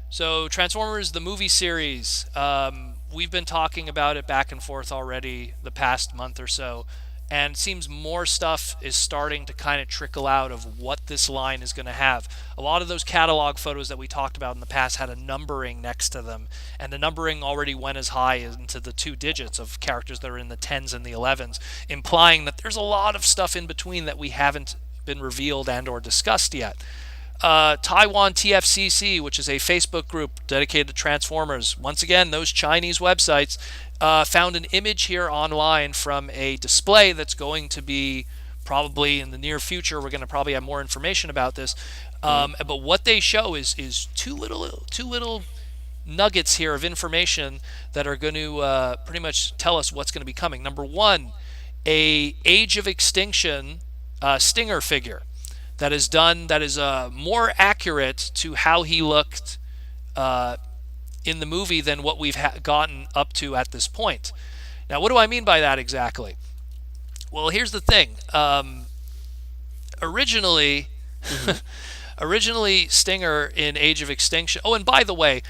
So, Transformers, the movie series, we've been talking about it back and forth already the past month or so, and it seems more stuff is starting to kind of trickle out of what this line is going to have. A lot of those catalog photos that we talked about in the past had a numbering next to them, and the numbering already went as high into the two digits of characters that are in the 10s and the 11s, implying that there's a lot of stuff in between that we haven't been revealed and or discussed yet. Taiwan TFCC, which is a Facebook group dedicated to Transformers. Once again, those Chinese websites found an image here online from a display that's going to be probably in the near future. We're going to probably have more information about this. But what they show is two little nuggets here of information that are going to pretty much tell us what's going to be coming. Number one, a Age of Extinction Stinger figure that is more accurate to how he looked in the movie than what we've gotten up to at this point. Now, what do I mean by that exactly? Well, here's the thing. Originally, originally Stinger in Age of Extinction. Oh, and by the way,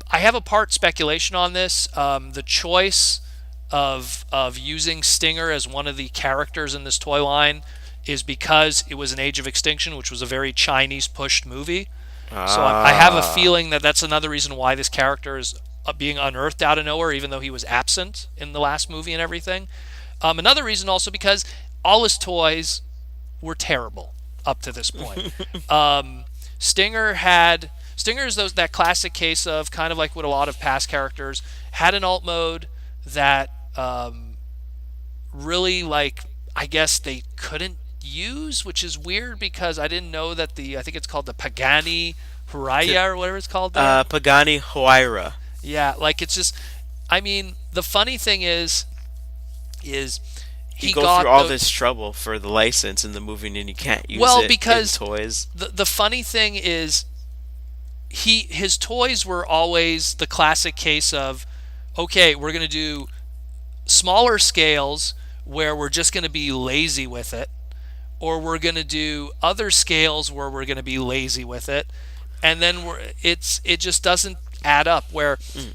I have a part speculation on this. The choice of using Stinger as one of the characters in this toy line is because it was an Age of Extinction, which was a very Chinese pushed movie. So I have a Ah, feeling that that's another reason why this character is being unearthed out of nowhere, even though he was absent in the last movie and everything. Another reason also because all his toys were terrible up to this point. Stinger is that classic case of kind of like what a lot of past characters had an alt mode that really like I guess they couldn't use, which is weird because I didn't know that I think it's called the Pagani t- Huraya or whatever it's called there. Pagani Huayra. Yeah, like it's just I mean, the funny thing is You he go through got all the this trouble for the license in the movie and you can't use well it in because toys. the funny thing is his toys were always the classic case of okay, we're going to do smaller scales where we're just going to be lazy with it, or we're going to do other scales where we're going to be lazy with it, and then it just doesn't add up. Where Mm.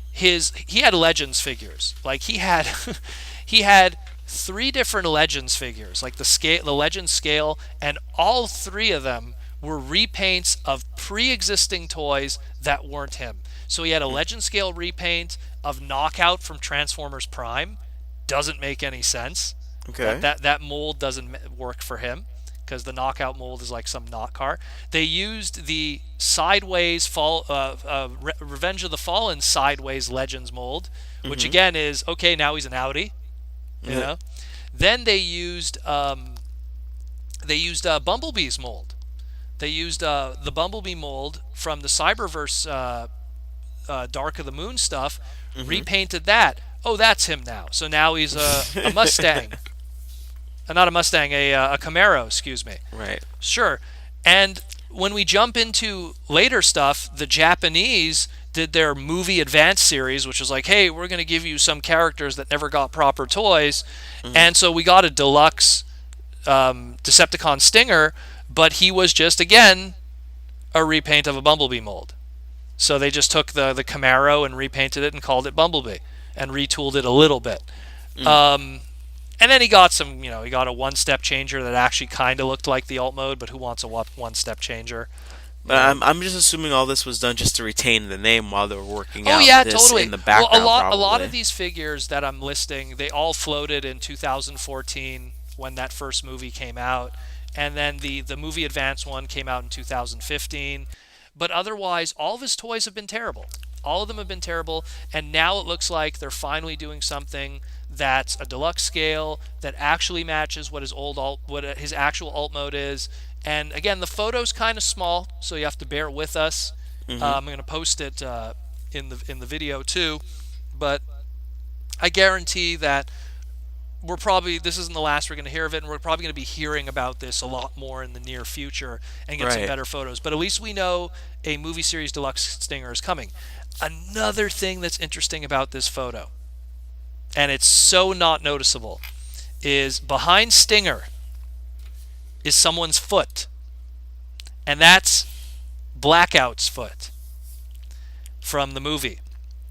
he had Legends figures, like he had he had three different Legends figures, like the Legends scale, and all three of them were repaints of pre-existing toys that weren't him. So he had a Mm. Legend scale repaint of Knockout from Transformers Prime. Doesn't make any sense. That Okay. that that mold doesn't work for him because the Knockout mold is like some knock car. They used the sideways Revenge of the Fallen sideways Legends mold, which Mm-hmm. again is okay. Now he's an Audi, you Yeah. know. Then they used Bumblebee's mold. They used the Bumblebee mold from the Cyberverse Dark of the Moon stuff, Mm-hmm. repainted that. Oh, that's him now. So now he's a Mustang. Not a Mustang, a Camaro, excuse me. Right. Sure. And when we jump into later stuff, the Japanese did their movie advance series, which was like, hey, we're going to give you some characters that never got proper toys. Mm-hmm. And so we got a deluxe Decepticon Stinger, but he was just, again, a repaint of a Bumblebee mold. So they just took the Camaro and repainted it and called it Bumblebee and retooled it a little bit. Mm. Um, and then he got he got a one-step changer that actually kind of looked like the alt mode, but who wants a one-step changer? You But know. I'm just assuming all this was done just to retain the name while they were working Oh out yeah, this totally. in the Well, background, a lot of probably. these figures that I'm listing, they all floated in 2014 when that first movie came out, and then the movie advance one came out in 2015. But otherwise, all of his toys have been terrible. All of them have been terrible, and now it looks like they're finally doing something that's a deluxe scale that actually matches what his actual alt mode is. And again, the photo's kind of small, so you have to bear with us. Mm-hmm. I'm going to post it in the video too, but I guarantee that we're probably this isn't the last we're going to hear of it, and we're probably going to be hearing about this a lot more in the near future and get some Right. better photos. But at least we know a movie series deluxe Stinger is coming. Another thing that's interesting about this photo, and it's so not noticeable, is behind Stinger is someone's foot, and that's Blackout's foot. from the movie.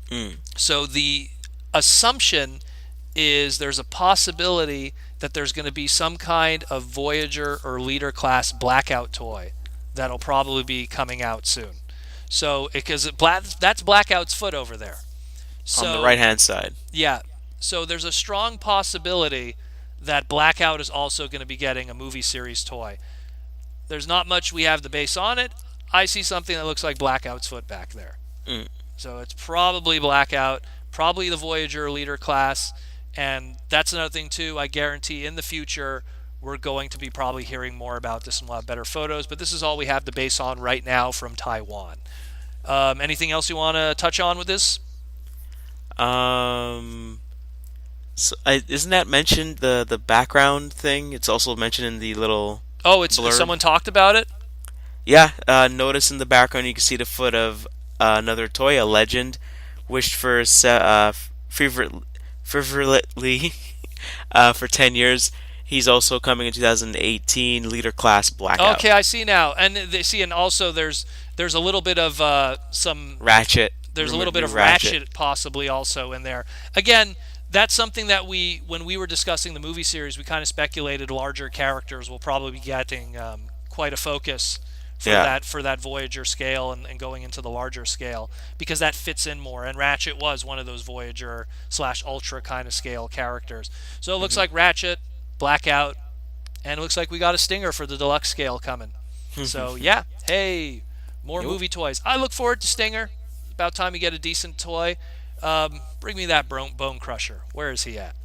Mm. So the assumption is there's a possibility that there's going to be some kind of Voyager or Leader class Blackout toy that'll probably be coming out soon. So because that's Blackout's foot over there. On the right So hand side. yeah, so there's a strong possibility that Blackout is also going to be getting a movie series toy. There's not much we have the base on it. I see something that looks like Blackout's foot back there. Mm. So it's probably Blackout, probably the Voyager Leader class, and that's another thing too. I guarantee in the future we're going to be probably hearing more about this and we'll have better photos. But this is all we have the base on right now from Taiwan. Anything else you want to touch on with this? Um, isn't that mentioned the background thing? It's also mentioned in the little Oh, it's blurb. someone talked about it. Yeah, notice in the background you can see the foot of another toy, a legend, wished for fervently for 10 years. He's also coming in 2018, leader class Blackout. Okay, I see now, and they see, and also there's a little bit of some Ratchet, there's a little rumored bit new of Ratchet. Ratchet possibly also in there. Again, that's something that when we were discussing the movie series, we kind of speculated larger characters will probably be getting quite a focus Yeah. for that Voyager scale and going into the larger scale because that fits in more. And Ratchet was one of those Voyager slash Ultra kind of scale characters. So it looks Hmm. like Ratchet, Blackout, and it looks like we got a Stinger for the deluxe scale coming. So yeah, hey, more Yep. movie toys. I look forward to Stinger. About time you get a decent toy. Bring me that bone crusher. Where is he at?